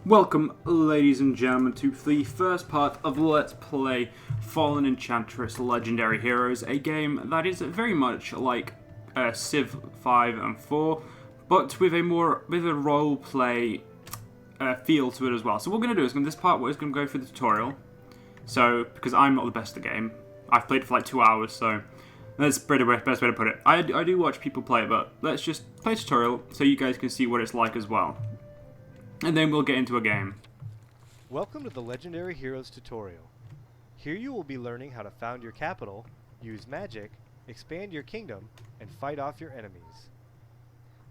Welcome, ladies and gentlemen, to the first part of Let's Play Fallen Enchantress Legendary Heroes, a game that is very much like Civ 5 and 4, but with a role play feel to it as well. So what we're going to do is, in this part, we're just going to go through the tutorial. So, because I'm not the best at the game, I've played it for like 2 hours, so that's the best way to put it. I do watch people play it, but let's just play a tutorial so you guys can see what it's like as well. And then we'll get into a game. Welcome to the Legendary Heroes tutorial. Here you will be learning how to found your capital, use magic, expand your kingdom, and fight off your enemies.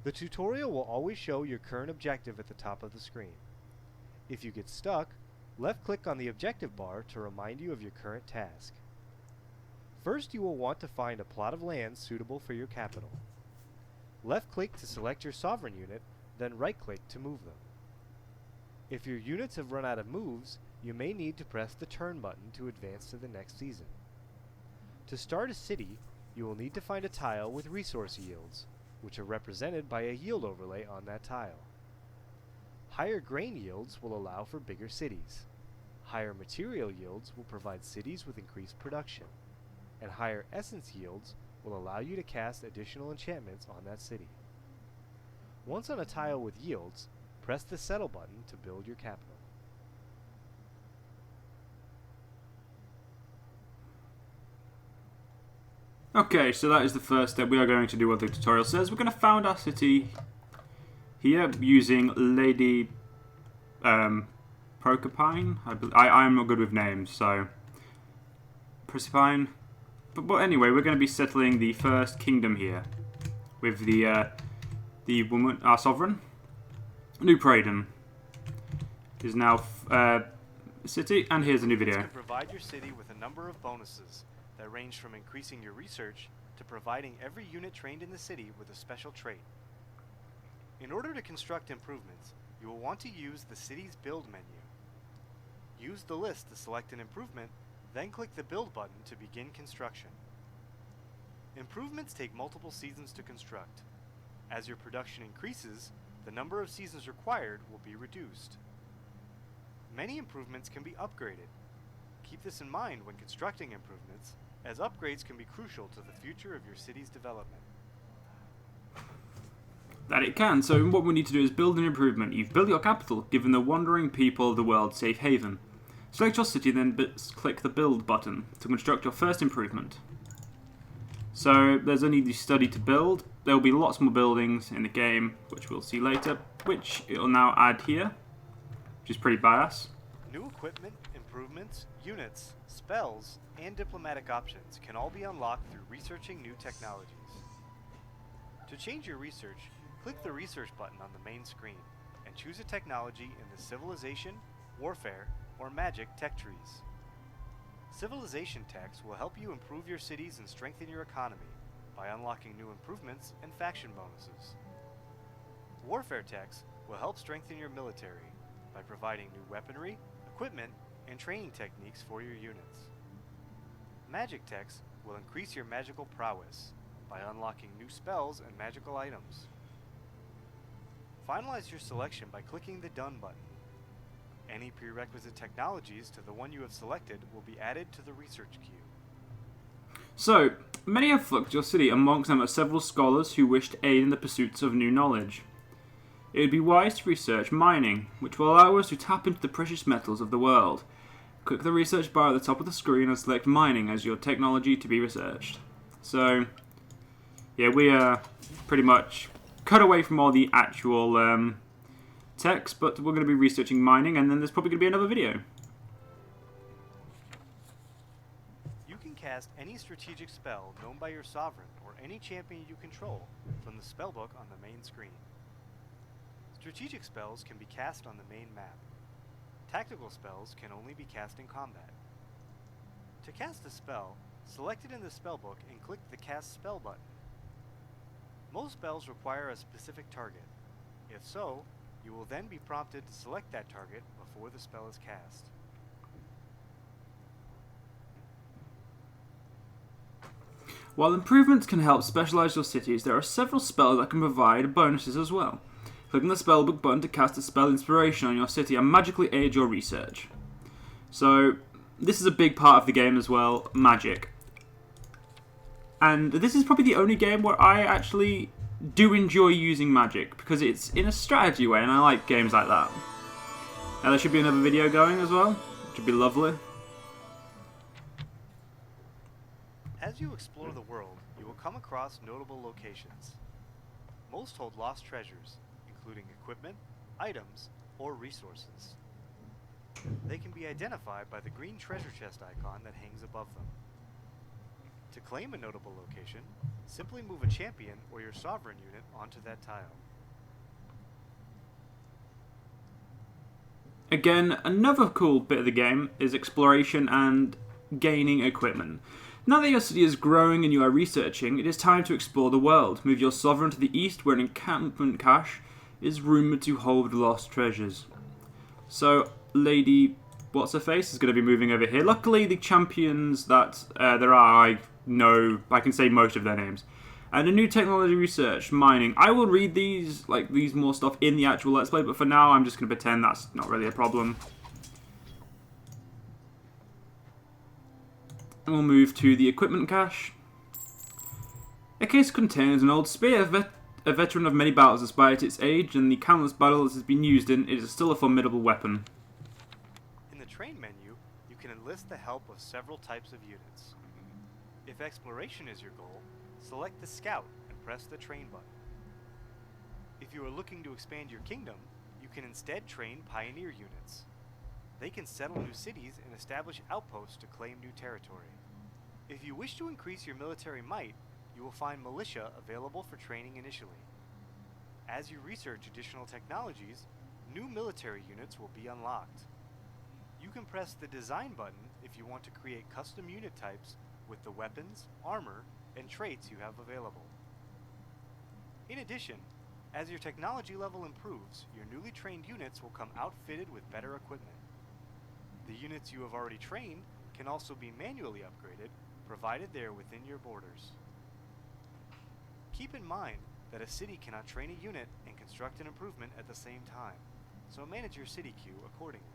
The tutorial will always show your current objective at the top of the screen. If you get stuck, left-click on the objective bar to remind you of your current task. First, you will want to find a plot of land suitable for your capital. Left-click to select your sovereign unit, then right-click to move them. If your units have run out of moves, you may need to press the turn button to advance to the next season. To start a city, you will need to find a tile with resource yields, which are represented by a yield overlay on that tile. Higher grain yields will allow for bigger cities. Higher material yields will provide cities with increased production, and higher essence yields will allow you to cast additional enchantments on that city. Once on a tile with yields, press the Settle button to build your capital. Okay, so that is the first step. We are going to do what the tutorial says. We're going to found our city here using Lady Procopine. I'm not good with names, so Procopine. But anyway, we're going to be settling the first kingdom here with the woman, our sovereign. New Praden is now city, and here's a new video. You can provide your city with a number of bonuses that range from increasing your research to providing every unit trained in the city with a special trait. In order to construct improvements, you will want to use the city's build menu. Use the list to select an improvement, then click the build button to begin construction. Improvements take multiple seasons to construct. As your production increases, the number of seasons required will be reduced. Many improvements can be upgraded. Keep this in mind when constructing improvements, as upgrades can be crucial to the future of your city's development. That it can. So what we need to do is build an improvement. You've built your capital, given the wandering people of the world safe haven. Select your city, then click the build button to construct your first improvement. So there's only the study to build. There will be lots more buildings in the game, which we'll see later, which it will now add here, which is pretty badass. New equipment, improvements, units, spells, and diplomatic options can all be unlocked through researching new technologies. To change your research, click the research button on the main screen and choose a technology in the civilization, warfare, or magic tech trees. Civilization techs will help you improve your cities and strengthen your economy by unlocking new improvements and faction bonuses. Warfare techs will help strengthen your military by providing new weaponry, equipment, and training techniques for your units. Magic techs will increase your magical prowess by unlocking new spells and magical items. Finalize your selection by clicking the Done button. Any prerequisite technologies to the one you have selected will be added to the research queue. So, many have flocked to your city, amongst them are several scholars who wish to aid in the pursuits of new knowledge. It would be wise to research mining, which will allow us to tap into the precious metals of the world. Click the research bar at the top of the screen and select mining as your technology to be researched. So, yeah, we are pretty much cut away from all the actual text, but we're going to be researching mining, and then there's probably going to be another video. You can cast any strategic spell known by your sovereign or any champion you control from the spellbook on the main screen. Strategic spells can be cast on the main map. Tactical spells can only be cast in combat. To cast a spell, select it in the spellbook and click the Cast Spell button. Most spells require a specific target. If so, you will then be prompted to select that target before the spell is cast. While improvements can help specialize your cities, there are several spells that can provide bonuses as well. Click on the spellbook button to cast a spell inspiration on your city and magically aid your research. So, this is a big part of the game as well, magic. And this is probably the only game where I actually do enjoy using magic, because it's in a strategy way, and I like games like that. Now there should be another video going as well, which would be lovely. As you explore the world, you will come across notable locations. Most hold lost treasures, including equipment, items, or resources. They can be identified by the green treasure chest icon that hangs above them. To claim a notable location, simply move a champion or your sovereign unit onto that tile. Again, another cool bit of the game is exploration and gaining equipment. Now that your city is growing and you are researching, it is time to explore the world. Move your sovereign to the east where an encampment cache is rumoured to hold lost treasures. So, Lady What's-Her-Face is going to be moving over here. Luckily, the champions that there are, I can say most of their names. And a new technology research, mining. I will read these more stuff in the actual Let's Play, but for now I'm just going to pretend that's not really a problem. And we'll move to the equipment cache. A case contains an old spear. A veteran of many battles despite its age and the countless battles it has been used in, it is still a formidable weapon. In the train menu, you can enlist the help of several types of units. If exploration is your goal, select the Scout and press the train button. If you are looking to expand your kingdom, you can instead train Pioneer units. They can settle new cities and establish outposts to claim new territory. If you wish to increase your military might, you will find Militia available for training initially. As you research additional technologies, new military units will be unlocked. You can press the Design button if you want to create custom unit types with the weapons, armor, and traits you have available. In addition, as your technology level improves, your newly trained units will come outfitted with better equipment. The units you have already trained can also be manually upgraded, provided they are within your borders. Keep in mind that a city cannot train a unit and construct an improvement at the same time, so manage your city queue accordingly.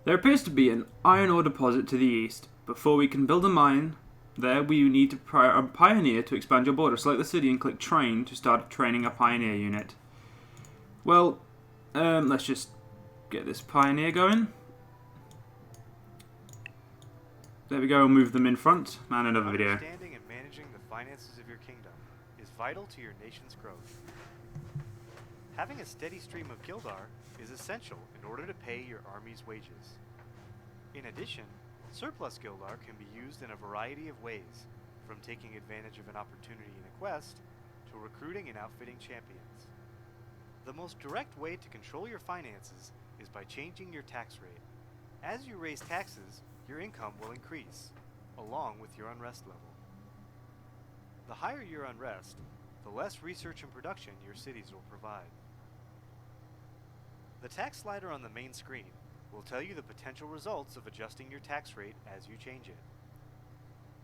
There appears to be an iron ore deposit to the east. Before we can build a mine there, we need to a pioneer to expand your border. Select the city and click train to start training a pioneer unit. Well, let's just get this pioneer going. There we go, we'll move them in front. And another video. Understanding and managing the finances of your kingdom is vital to your nation's growth. Having a steady stream of Gildar is essential in order to pay your army's wages. In addition, surplus Gildar can be used in a variety of ways, from taking advantage of an opportunity in a quest to recruiting and outfitting champions. The most direct way to control your finances is by changing your tax rate. As you raise taxes, your income will increase, along with your unrest level. The higher your unrest, the less research and production your cities will provide. The tax slider on the main screen will tell you the potential results of adjusting your tax rate as you change it.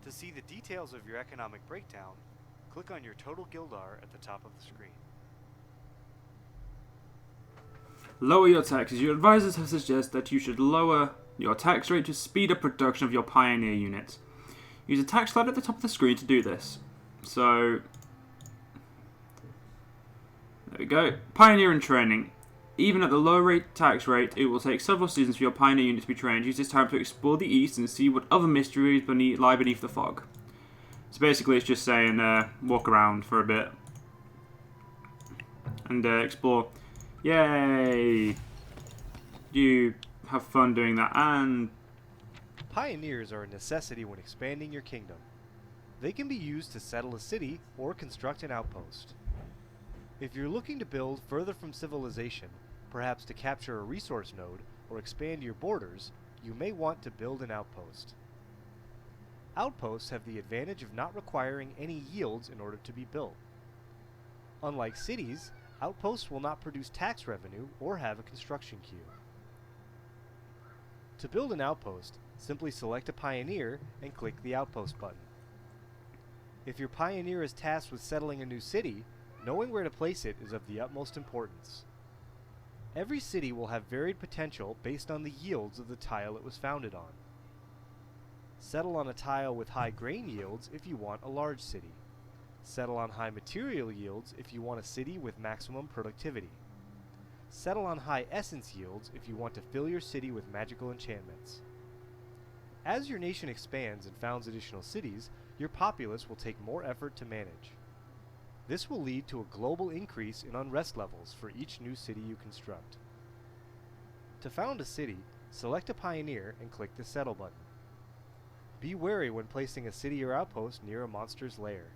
To see the details of your economic breakdown, click on your total Gildar at the top of the screen. Lower your taxes. Your advisors have suggested that you should lower your tax rate to speed up production of your pioneer units. Use a tax slider at the top of the screen to do this. So, there we go. Pioneer and training. Even at the low tax rate, it will take several seasons for your pioneer unit to be trained. Use this time to explore the east and see what other mysteries lie beneath the fog. So basically it's just saying walk around for a bit and explore. Yay! You have fun doing that. And Pioneers are a necessity when expanding your kingdom. They can be used to settle a city or construct an outpost. If you're looking to build further from civilization, perhaps to capture a resource node or expand your borders, you may want to build an outpost. Outposts have the advantage of not requiring any yields in order to be built. Unlike cities, outposts will not produce tax revenue or have a construction queue. To build an outpost, simply select a pioneer and click the Outpost button. If your pioneer is tasked with settling a new city, knowing where to place it is of the utmost importance. Every city will have varied potential based on the yields of the tile it was founded on. Settle on a tile with high grain yields if you want a large city. Settle on high material yields if you want a city with maximum productivity. Settle on high essence yields if you want to fill your city with magical enchantments. As your nation expands and founds additional cities, your populace will take more effort to manage. This will lead to a global increase in unrest levels for each new city you construct. To found a city, select a pioneer and click the Settle button. Be wary when placing a city or outpost near a monster's lair.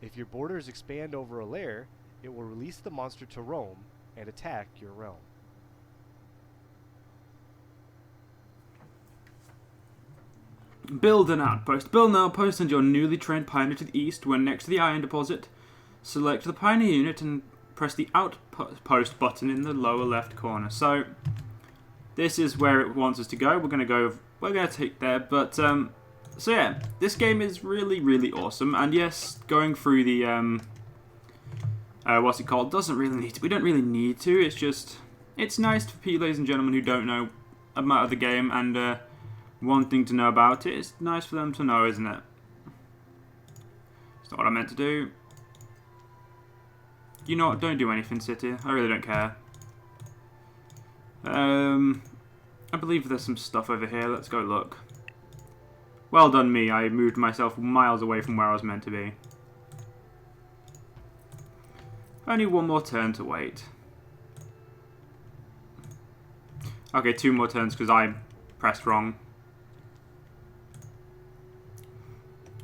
If your borders expand over a lair, it will release the monster to roam and attack your realm. Build an outpost. Build an outpost and your newly trained pioneer to the east. When next to the iron deposit, select the pioneer unit and press the outpost button in the lower left corner. So this is where it wants us to go. We're gonna take there. But so yeah, this game is really awesome. And yes, going through the what's it called? Doesn't really need to. We don't really need to. It's just it's nice for people, ladies and gentlemen, who don't know about the game and wanting to know about it. It's nice for them to know, isn't it? It's not what I meant to do. You know what? Don't do anything, City. I really don't care. I believe there's some stuff over here. Let's go look. Well done me. I moved myself miles away from where I was meant to be. Only one more turn to wait. Okay, 2 more turns because I pressed wrong.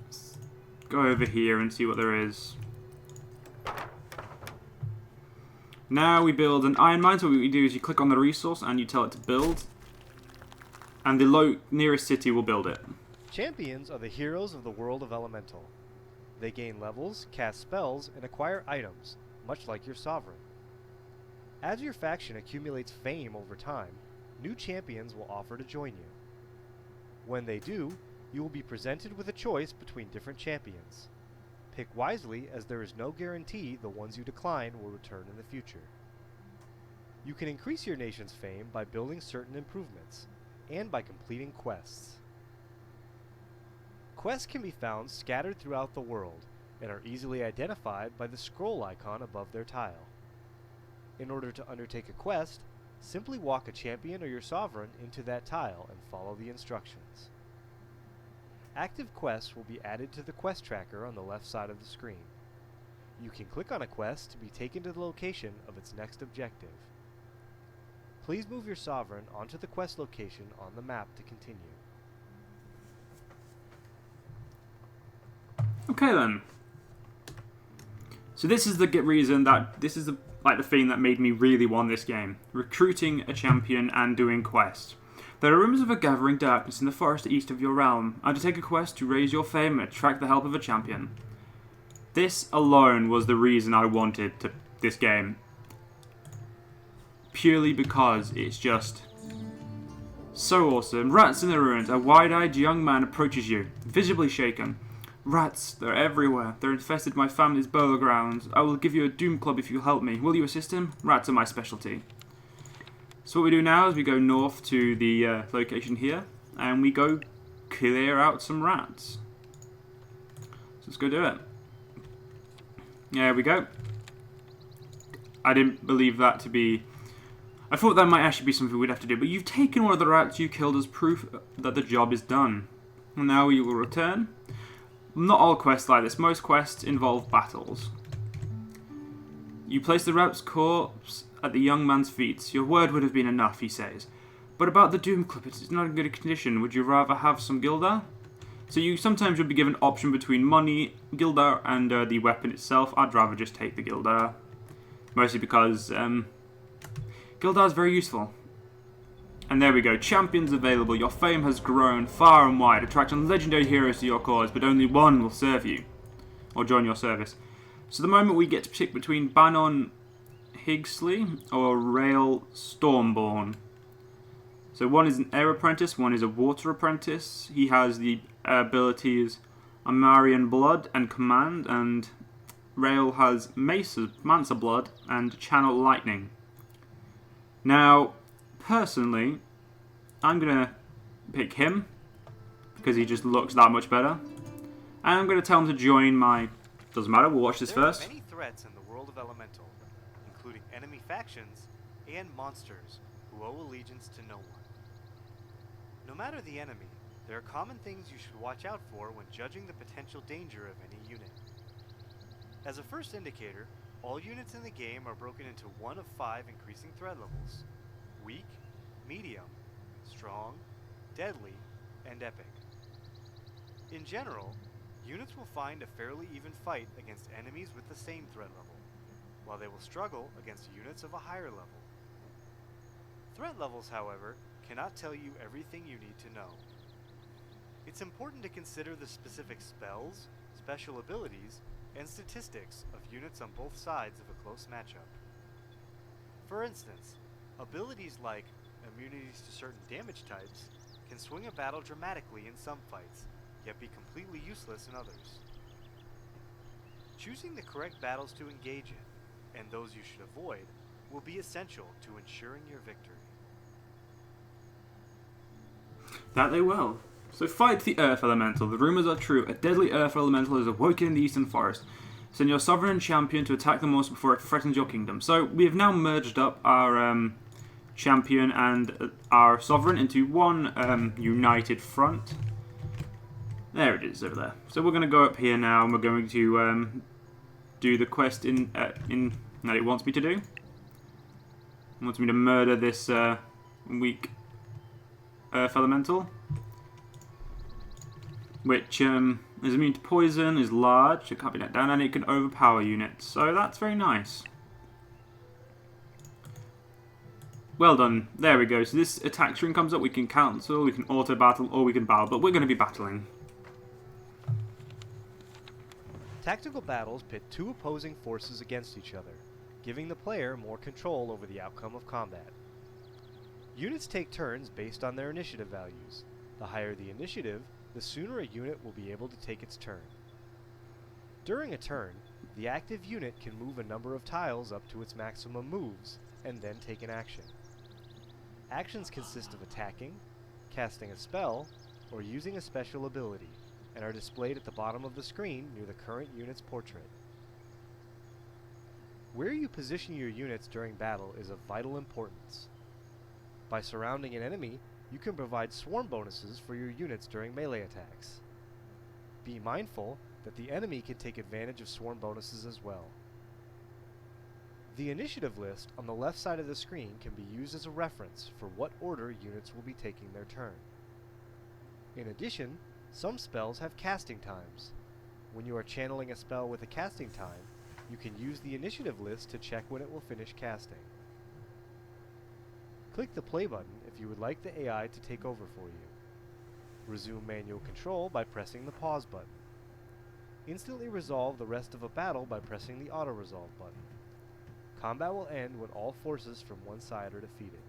Let's go over here and see what there is. Now we build an iron mine. So what we do is you click on the resource and you tell it to build. And the nearest city will build it. Champions are the heroes of the world of Elemental. They gain levels, cast spells, and acquire items, much like your sovereign. As your faction accumulates fame over time, new champions will offer to join you. When they do, you will be presented with a choice between different champions. Pick wisely, as there is no guarantee the ones you decline will return in the future. You can increase your nation's fame by building certain improvements, and by completing quests. Quests can be found scattered throughout the world, and are easily identified by the scroll icon above their tile. In order to undertake a quest, simply walk a champion or your sovereign into that tile and follow the instructions. Active quests will be added to the quest tracker on the left side of the screen. You can click on a quest to be taken to the location of its next objective. Please move your sovereign onto the quest location on the map to continue. Okay then. So this is the reason that this is the thing that made me really want this game: recruiting a champion and doing quests. There are rumors of a gathering darkness in the forest east of your realm. Undertake a quest to raise your fame and attract the help of a champion. This alone was the reason I wanted this game. Purely because it's just so awesome. Rats in the ruins. A wide-eyed young man approaches you, visibly shaken. Rats, they're everywhere. They're infested my family's burial grounds. I will give you a doom club if you help me. Will you assist him? Rats are my specialty. So what we do now is we go north to the location here, and we go clear out some rats. So let's go do it. There we go. I didn't believe that to be... I thought that might actually be something we'd have to do, but you've taken one of the rats you killed as proof that the job is done. And now we will return. Not all quests like this. Most quests involve battles. You place the rat's corpse at the young man's feet. Your word would have been enough, he says. But about the Doom Clip, it's not in good condition. Would you rather have some Gildar? So you sometimes would be given an option between money, Gildar, and the weapon itself. I'd rather just take the Gildar. Mostly because Gildar is very useful. And there we go. Champions available. Your fame has grown far and wide, attracting legendary heroes to your cause, but only one will serve you. Or join your service. So the moment we get to pick between Bannon Higsley or Rail Stormborn. So one is an air apprentice, one is a water apprentice. He has the abilities Amarian Blood and Command, and Rail has Mansa Blood and Channel Lightning. Now, personally, I'm going to pick him because he just looks that much better. And I'm going to tell him to join my... Doesn't matter, we'll watch this first. There are many threats in the world of Elemental, including enemy factions and monsters who owe allegiance to no one. No matter the enemy, there are common things you should watch out for when judging the potential danger of any unit. As a first indicator, all units in the game are broken into one of 5 increasing threat levels: weak, medium, strong, deadly, and epic. In general, units will find a fairly even fight against enemies with the same threat level, while they will struggle against units of a higher level. Threat levels, however, cannot tell you everything you need to know. It's important to consider the specific spells, special abilities, and statistics of units on both sides of a close matchup. For instance, abilities like immunities to certain damage types can swing a battle dramatically in some fights, yet be completely useless in others. Choosing the correct battles to engage in, and those you should avoid, will be essential to ensuring your victory. That they will. So fight the Earth Elemental. The rumors are true. A deadly Earth Elemental is awoken in the Eastern Forest. Send your sovereign champion to attack the monster before it threatens your kingdom. So we have now merged up our champion and our sovereign into one united front. There it is over there. So we're going to go up here now, and we're going to do the quest in that it wants me to do. It wants me to murder this weak Earth Elemental, which is immune to poison, is large, it can't be let down, and it can overpower units. So that's very nice. Well done. There we go. So this attack string comes up. We can cancel, we can auto battle, or we can battle. But we're going to be battling. Tactical battles pit 2 opposing forces against each other, giving the player more control over the outcome of combat. Units take turns based on their initiative values. The higher the initiative, the sooner a unit will be able to take its turn. During a turn, the active unit can move a number of tiles up to its maximum moves, and then take an action. Actions consist of attacking, casting a spell, or using a special ability, and are displayed at the bottom of the screen near the current unit's portrait. Where you position your units during battle is of vital importance. By surrounding an enemy, you can provide swarm bonuses for your units during melee attacks. Be mindful that the enemy can take advantage of swarm bonuses as well. The initiative list on the left side of the screen can be used as a reference for what order units will be taking their turn. In addition, some spells have casting times. When you are channeling a spell with a casting time, you can use the initiative list to check when it will finish casting. Click the play button if you would like the AI to take over for you. Resume manual control by pressing the pause button. Instantly resolve the rest of a battle by pressing the auto-resolve button. Combat will end when all forces from one side are defeated.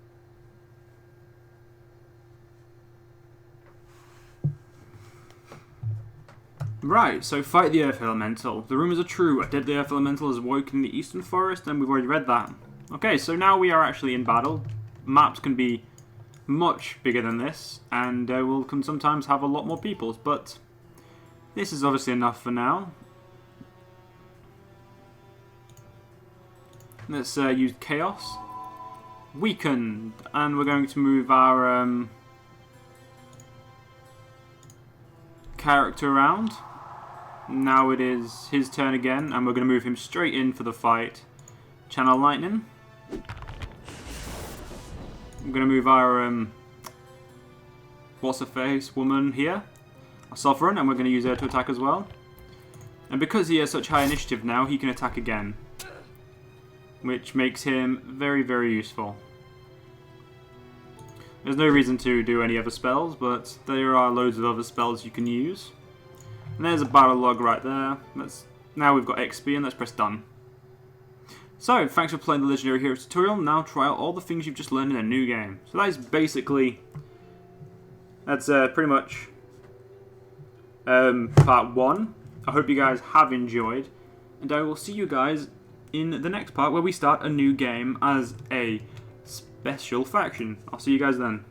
Right, so fight the Earth Elemental. The rumors are true. A deadly Earth Elemental is awoken in the Eastern Forest, and we've already read that. Okay, so now we are actually in battle. Maps can be much bigger than this, and can sometimes have a lot more peoples, but this is obviously enough for now. Let's use Chaos. Weakened, and we're going to move our character around. Now it is his turn again, and we're going to move him straight in for the fight. Channel Lightning. I'm going to move our what's-her-face woman here, a Sovereign, and we're going to use her to attack as well. And because he has such high initiative now, he can attack again, which makes him very, very useful. There's no reason to do any other spells, but there are loads of other spells you can use. And there's a battle log right there. Now we've got XP, and let's press done. So, thanks for playing the Legendary Heroes tutorial. Now try out all the things you've just learned in a new game. So that is basically... That's pretty much part 1. I hope you guys have enjoyed, and I will see you guys in the next part where we start a new game as a special faction. I'll see you guys then.